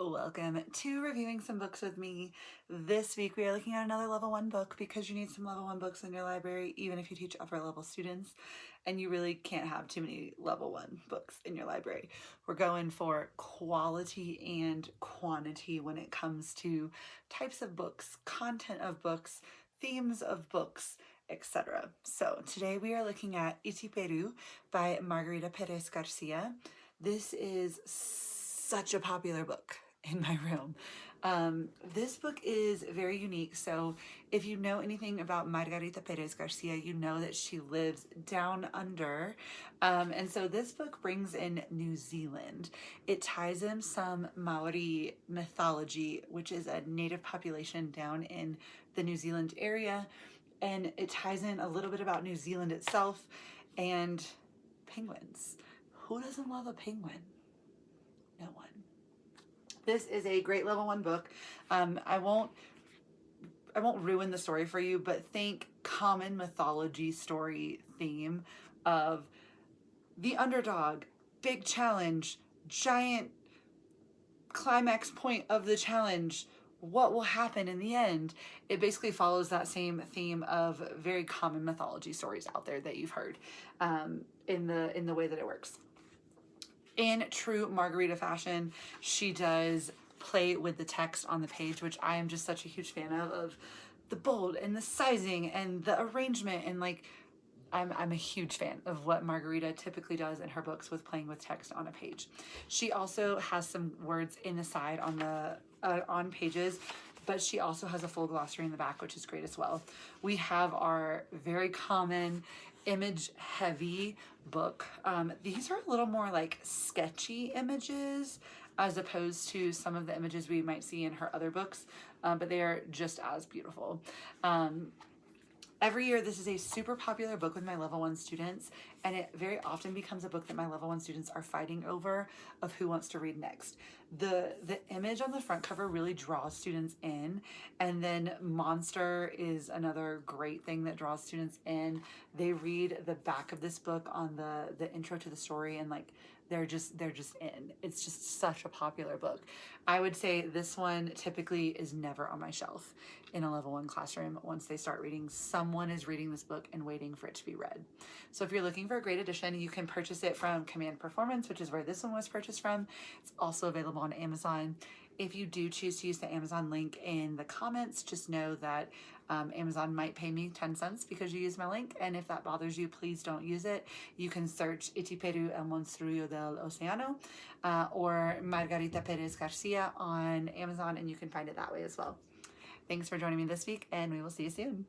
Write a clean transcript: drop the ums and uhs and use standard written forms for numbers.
Welcome to Reviewing Some Books with me. This week we are looking at another level 1 book because you need some level 1 books in your library even if you teach upper level students, and you really can't have too many level 1 books in your library. We're going for quality and quantity when it comes to types of books, content of books, themes of books, etc. So today we are looking at Itipuru by Margarita Pérez García. This is such a popular book in my room. This book is very unique. So if you know anything about Margarita Pérez García, you know that she lives down under. And so this book brings in New Zealand. It ties in some Maori mythology, which is a native population down in the New Zealand area. And it ties in a little bit about New Zealand itself and penguins. Who doesn't love a penguin? No one. This is a great level 1 book. I won't ruin the story for you, but think common mythology story theme of the underdog, big challenge, giant climax point of the challenge. What will happen in the end? It basically follows that same theme of very common mythology stories out there that you've heard in the way that it works. In true Margarita fashion, she does play with the text on the page, which I am just such a huge fan of the bold and the sizing and the arrangement, and like I'm a huge fan of what Margarita typically does in her books with playing with text on a page. She also has some words in the side on the on pages, but she also has a full glossary in the back, which is great as well. We have our very common image heavy book. These are a little more like sketchy images as opposed to some of the images we might see in her other books, but they are just as beautiful. Every year, this is a super popular book with my level 1 students, and it very often becomes a book that my level 1 students are fighting over of who wants to read next. The image on the front cover really draws students in, and then monster is another great thing that draws students in. They read the back of this book on the intro to the story, and like they're just in. It's just such a popular book. I would say this one typically is never on my shelf in a level 1 classroom. Once they start reading, someone is reading this book and waiting for it to be read. So if you're looking for a great edition, you can purchase it from Command Performance, which is where this one was purchased from. It's also available on Amazon. If you do choose to use the Amazon link in the comments, just know that Amazon might pay me 10 cents because you use my link, and if that bothers you, please don't use it. You can search Itipuru el Monstruo del Océano or Margarita Pérez García on Amazon, and you can find it that way as well. Thanks for joining me this week, and we will see you soon.